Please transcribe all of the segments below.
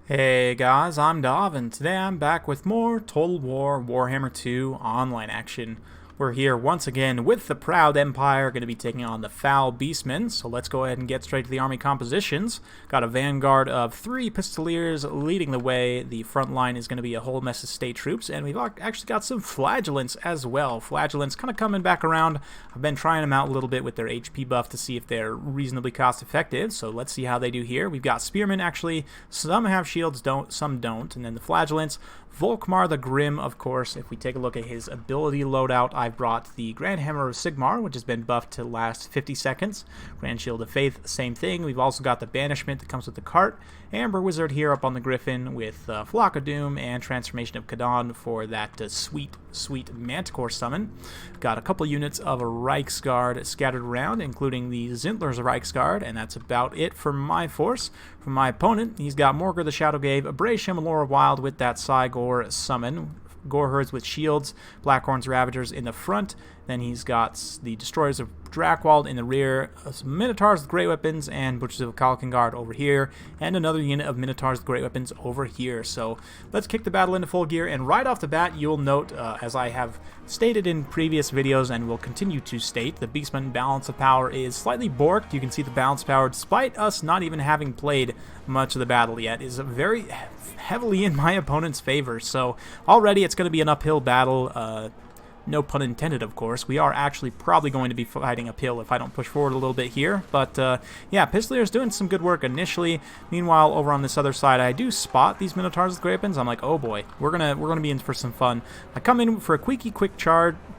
Hey guys, I'm Dov, and today I'm back with more Total War Warhammer 2 online action. We're here once again with the Proud Empire, going to be taking on the Foul Beastmen, so let's go ahead and get straight to the army compositions. Got a vanguard of 3 Pistoliers leading the way. The front line is going to be a whole mess of state troops, and we've actually got some Flagellants as well. Flagellants kind of coming back around. I've been trying them out a little bit with their HP buff to see if they're reasonably cost effective, so let's see how they do here. We've got Spearmen, actually. Some have shields, some don't, and then the Flagellants. Volkmar the Grim, of course. If we take a look at his ability loadout, I've brought the Grand Hammer of Sigmar, which has been buffed to last 50 seconds. Grand Shield of Faith, same thing. We've also got the Banishment that comes with the cart. Amber Wizard here up on the Griffin with Flock of Doom and Transformation of Kadon for that sweet Manticore summon. Got a couple units of a Reiksguard scattered around, including the Zintler's Reiksguard, and that's about it for my force. For my opponent, he's got Morgur the Shadowgave, Abrasion, Laura Wild with that Cygor summon, Goreherds with shields, Blackhorns Ravagers in the front. Then he's got the Destroyers of Drakewald in the rear, some Minotaurs with great weapons, and Butchers of Kalkengard over here, and another unit of Minotaurs with great weapons over here. So let's kick the battle into full gear, and right off the bat, you'll note, as I have stated in previous videos and will continue to state, the Beastmen balance of power is slightly borked. You can see the balance power, despite us not even having played much of the battle yet, is very heavily in my opponent's favor. So already it's going to be an uphill battle. No pun intended, of course. We are actually probably going to be fighting uphill if I don't push forward a little bit here. But yeah, Pistoliers doing some good work initially. Meanwhile, over on this other side, I do spot these Minotaurs with great weapons. I'm like, oh boy, we're gonna be in for some fun. I come in for a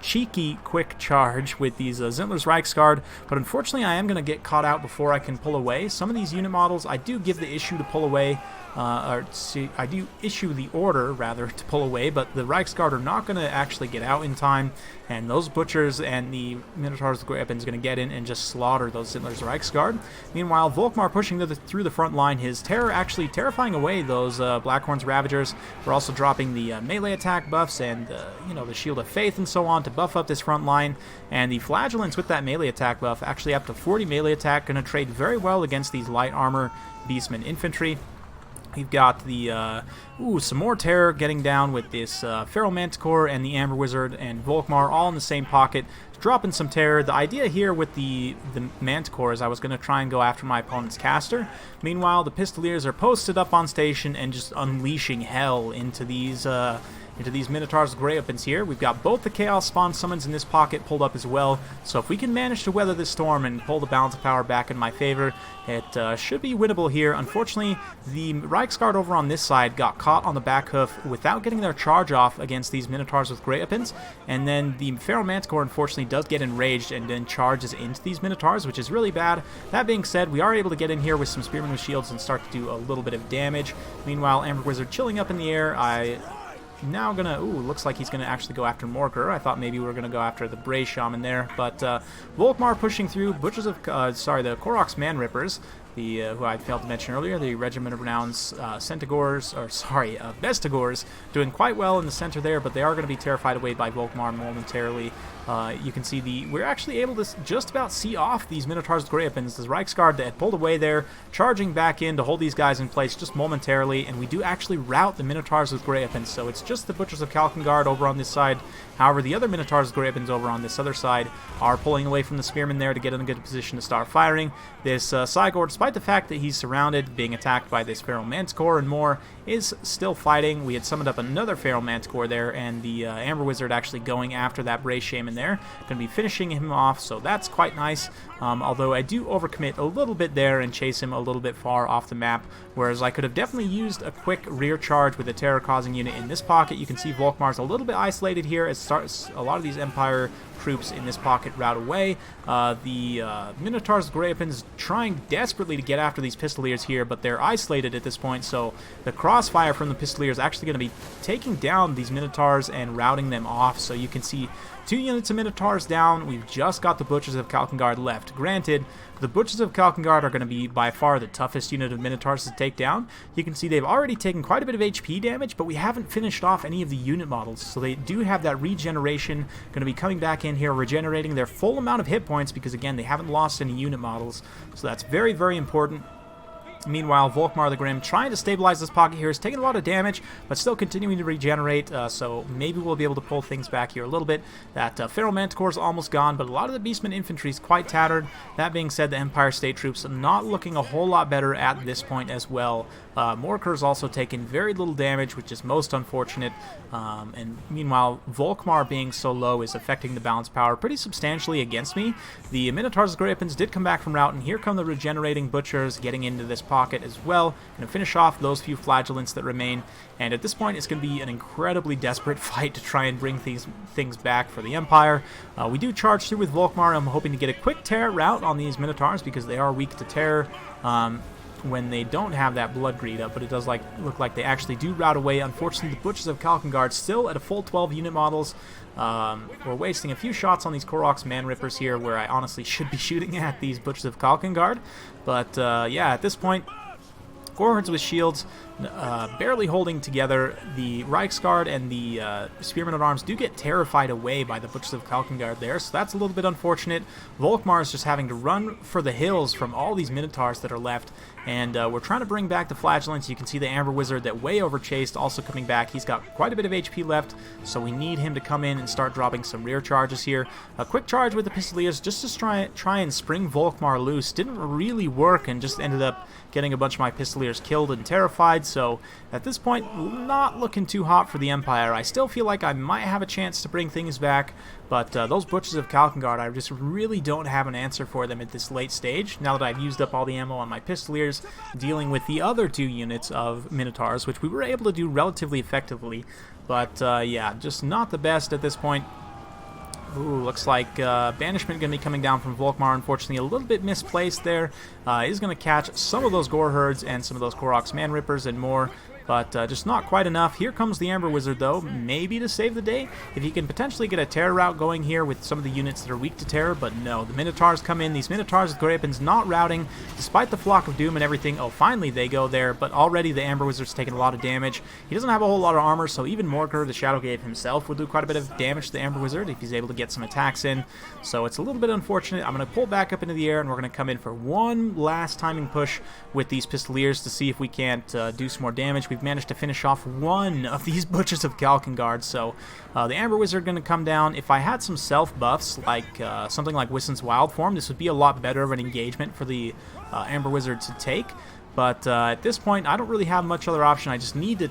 cheeky quick charge with these Zintler's Reiksguard, but unfortunately I am going to get caught out before I can pull away. Some of these unit models, I do give the issue to pull away, I do issue the order, rather, to pull away, but the Reiksguard are not going to actually get out in time, and those Butchers and the Minotaurs with great weapons are going to get in and just slaughter those Zintler's Reiksguard. Meanwhile, Volkmar pushing through the front line, his terror actually terrifying away those Blackhorns Ravagers. We're also dropping the melee attack buffs and the Shield of Faith and so on to buff up this front line, and the Flagellants with that melee attack buff, actually up to 40 melee attack, going to trade very well against these light armor Beastmen infantry. We've got the, some more terror getting down with this Feral Manticore and the Amber Wizard and Volkmar all in the same pocket, dropping some terror. The idea here with the Manticore is I was going to try and go after my opponent's caster. Meanwhile, the Pistoliers are posted up on station and just unleashing hell into these Minotaurs with great weapons here. We've got both the Chaos Spawn summons in this pocket pulled up as well, so if we can manage to weather this storm and pull the balance of power back in my favor, it should be winnable here. Unfortunately, the Reiksguard over on this side got caught on the back hoof without getting their charge off against these Minotaurs with great weapons, and then the Feral Manticore unfortunately does get enraged and then charges into these Minotaurs, which is really bad. That being said, we are able to get in here with some Spearmen with shields and start to do a little bit of damage. Meanwhile, Amber Wizard chilling up in the air. Now gonna, looks like he's gonna actually go after Morgur. I thought maybe we were gonna go after the Bray Shaman there, but Volkmar pushing through, the Koroks Man Rippers, who I failed to mention earlier, the Regiment of Renown's Vestigors, doing quite well in the center there, but they are going to be terrified away by Volkmar momentarily. You can see we're actually able to just about see off these Minotaurs with great weapons. This Reiksguard that had pulled away there, charging back in to hold these guys in place just momentarily, and we do actually rout the Minotaurs with great weapons, so it's just the Butchers of Kalkengard over on this side. However, the other Minotaurs with great weapons over on this other side are pulling away from the Spearmen there to get in a good position to start firing. This Cygor, despite the fact that he's surrounded, being attacked by this Feral Manticore and more, is still fighting. We had summoned up another Feral Manticore there, and the Amber Wizard actually going after that Bray Shaman there. Going to be finishing him off, so that's quite nice. Although I do overcommit a little bit there and chase him a little bit far off the map, whereas I could have definitely used a quick rear charge with a terror-causing unit in this pocket. You can see Volkmar's a little bit isolated here as a lot of these Empire troops in this pocket rout away. The Minotaurs with great weapons trying desperately to get after these Pistoliers here, but they're isolated at this point, so the crossfire from the Pistoliers is actually going to be taking down these Minotaurs and routing them off. So you can see 2 units of Minotaurs down. We've just got the Butchers of Kalkengard left. Granted, the Butchers of Kalkengard are going to be by far the toughest unit of Minotaurs to take down. You can see they've already taken quite a bit of HP damage, but we haven't finished off any of the unit models, so they do have that regeneration. Going to be coming back in here, regenerating their full amount of hit points, because again, they haven't lost any unit models, so that's very, very important. Meanwhile, Volkmar the Grim, trying to stabilize this pocket here, is taking a lot of damage, but still continuing to regenerate, so maybe we'll be able to pull things back here a little bit. That Feral Manticore is almost gone, but a lot of the Beastmen infantry is quite tattered. That being said, the Empire State Troops are not looking a whole lot better at this point as well. Morker's also taken very little damage, which is most unfortunate, and meanwhile, Volkmar being so low is affecting the balance power pretty substantially against me. The Minotaurs and Grapens did come back from route, and here come the regenerating Butchers getting into this pocket as well. Going to finish off those few flagellants that remain, and at this point it's going to be an incredibly desperate fight to try and bring these things back for the Empire. We do charge through with Volkmar. I'm hoping to get a quick tear route on these Minotaurs because they are weak to terror when they don't have that blood greed up, but it does look like they actually do rout away. Unfortunately, the Butchers of Kalkengard still at a full 12 unit models. We're wasting a few shots on these Koroks Man Rippers here, where I honestly should be shooting at these Butchers of Kalkengard. But yeah, at this point, Gorehorns with shields barely holding together. The Reiksguard and the Spearmen at Arms do get terrified away by the Butchers of Kalkengard there, so that's a little bit unfortunate. Volkmar is just having to run for the hills from all these Minotaurs that are left, and we're trying to bring back the Flagellants. You can see the Amber Wizard that way overchased also coming back. He's got quite a bit of HP left, so we need him to come in and start dropping some rear charges here. A quick charge with the Pistoliers just to try and spring Volkmar loose. Didn't really work and just ended up getting a bunch of my Pistoliers killed and terrified. So at this point, not looking too hot for the Empire. I still feel like I might have a chance to bring things back, but those Butchers of Kalkengard, I just really don't have an answer for them at this late stage. Now that I've used up all the ammo on my Pistoliers, dealing with the other two units of Minotaurs, which we were able to do relatively effectively. But yeah, just not the best at this point. Ooh, looks like Banishment going to be coming down from Volkmar. Unfortunately, a little bit misplaced there. Is going to catch some of those Gore Herds and some of those Koroks Man Rippers and more, but just not quite enough. Here comes the Amber Wizard, though, maybe to save the day. If he can potentially get a terror route going here with some of the units that are weak to terror, but no, the Minotaurs come in. These Minotaurs with Grapens not routing, despite the Flock of Doom and everything. Oh, finally they go there, but already the Amber Wizard's taking a lot of damage. He doesn't have a whole lot of armor, so even Morker, the Shadowgave himself, will do quite a bit of damage to the Amber Wizard if he's able to get some attacks in. So it's a little bit unfortunate. I'm going to pull back up into the air, and we're going to come in for one last timing push with these Pistoliers to see if we can't do some more damage. We've managed to finish off one of these Butchers of Kalkengard, so the Amber Wizard going to come down. If I had some self buffs, like something like Wissen's Wild Form, this would be a lot better of an engagement for the Amber Wizard to take, but at this point I don't really have much other option. I just need to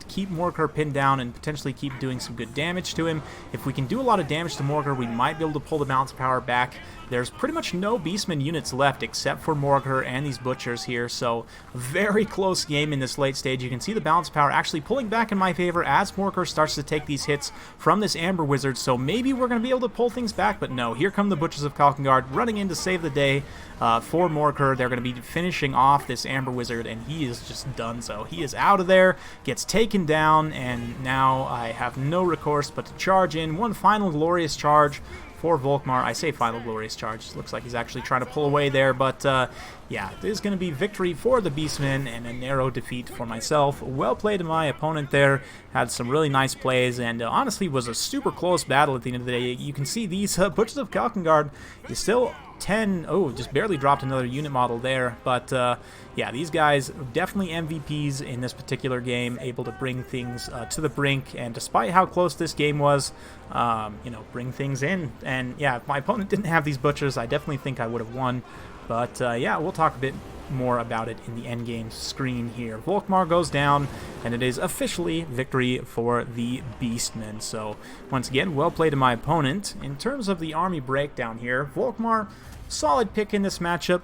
keep Morker pinned down and potentially keep doing some good damage to him. If we can do a lot of damage to Morker, we might be able to pull the balance power back. There's pretty much no Beastmen units left except for Morker and these Butchers here, so very close game in this late stage. You can see the balance power actually pulling back in my favor as Morker starts to take these hits from this Amber Wizard, so maybe we're going to be able to pull things back, but no, here come the Butchers of Kalkengard running in to save the day for Morker. They're going to be finishing off this Amber Wizard, and he is just done so. He is out of there, gets taken down, and now I have no recourse but to charge in. One final glorious charge for Volkmar. I say final glorious charge. Looks like he's actually trying to pull away there, but yeah, it is going to be victory for the Beastmen and a narrow defeat for myself. Well played to my opponent there. Had some really nice plays, and honestly was a super close battle at the end of the day. You can see these Butchers of Kalkengard is still 10. Oh, just barely dropped another unit model there, but yeah, these guys definitely MVPs in this particular game, able to bring things to the brink, and despite how close this game was, you know, bring things in. And yeah, if my opponent didn't have these Butchers, I definitely think I would have won. But yeah, we'll talk a bit more about it in the endgame screen here. Volkmar goes down, and it is officially victory for the Beastmen. So once again, well played to my opponent. In terms of the army breakdown here, Volkmar, solid pick in this matchup,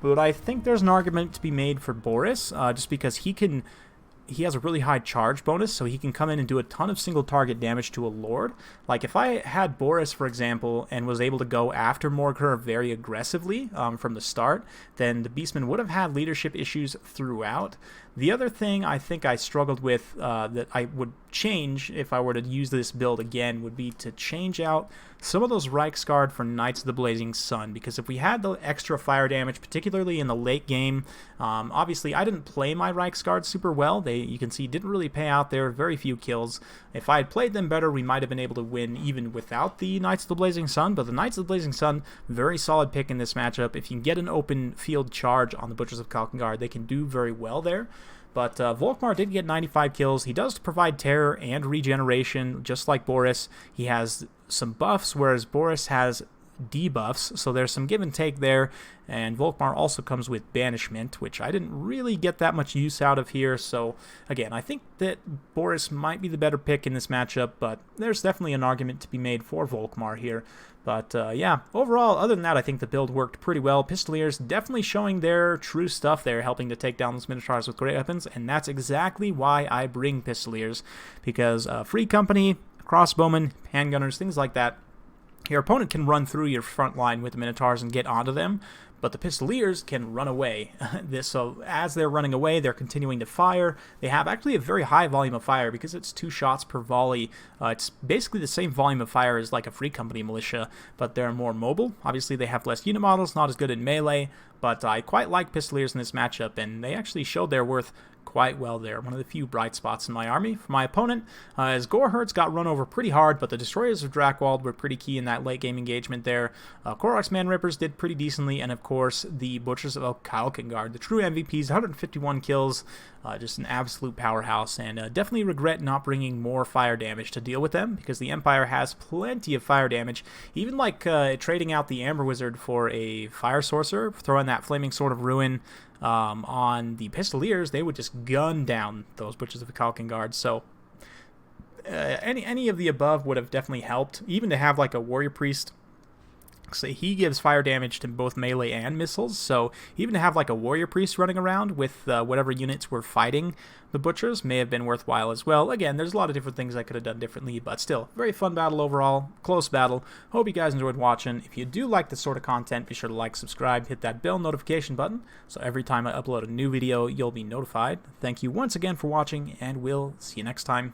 but I think there's an argument to be made for Boris, just because he has a really high charge bonus, so he can come in and do a ton of single target damage to a Lord. Like if I had Boris, for example, and was able to go after Morker very aggressively from the start, then the Beastmen would have had leadership issues throughout. The other thing I think I struggled with that I would change if I were to use this build again would be to change out some of those Reiksguard for Knights of the Blazing Sun, because if we had the extra fire damage, particularly in the late game, obviously I didn't play my Reiksguard super well. They melee. You can see didn't really pay out there, very few kills. If I had played them better, we might have been able to win even without the Knights of the Blazing Sun, but the Knights of the Blazing Sun, very solid pick in this matchup. If you can get an open field charge on the Butchers of Kalkengard, they can do very well there. But Volkmar did get 95 kills. He does provide terror and regeneration, just like Boris. He has some buffs, whereas Boris has debuffs, so there's some give and take there. And Volkmar also comes with banishment, which I didn't really get that much use out of here. So again, I think that Boris might be the better pick in this matchup, but there's definitely an argument to be made for Volkmar here. But yeah, overall, other than that, I think the build worked pretty well. Pistoliers definitely showing their true stuff there, helping to take down those Minotaurs with great weapons, and that's exactly why I bring Pistoliers, because free company, crossbowmen, handgunners, things like that, your opponent can run through your front line with the Minotaurs and get onto them, but the Pistoliers can run away. So as they're running away, they're continuing to fire. They have actually a very high volume of fire because it's 2 shots per volley. It's basically the same volume of fire as like a free company militia, but they're more mobile. Obviously, they have less unit models, not as good in melee, but I quite like Pistoliers in this matchup, and they actually showed their worth quite well there. One of the few bright spots in my army. For my opponent, as Goreherds got run over pretty hard, but the Destroyers of Drakwold were pretty key in that late game engagement there. Korok's Man Rippers did pretty decently, and of course the Butchers of Kalkengard, the true MVPs, 151 kills, just an absolute powerhouse, and definitely regret not bringing more fire damage to deal with them, because the Empire has plenty of fire damage. Even like trading out the Amber Wizard for a Fire Sorcerer, throwing that Flaming Sword of Ruin on the Pistoliers, they would just gun down those Butchers of the Kalkengard. So any of the above would have definitely helped. Even to have like a Warrior Priest, so he gives fire damage to both melee and missiles, so even to have like a Warrior Priest running around with whatever units were fighting the Butchers may have been worthwhile as well. Again, there's a lot of different things I could have done differently, but still, very fun battle overall, close battle. Hope you guys enjoyed watching. If you do like this sort of content, be sure to like, subscribe, hit that bell notification button, so every time I upload a new video, you'll be notified. Thank you once again for watching, and we'll see you next time.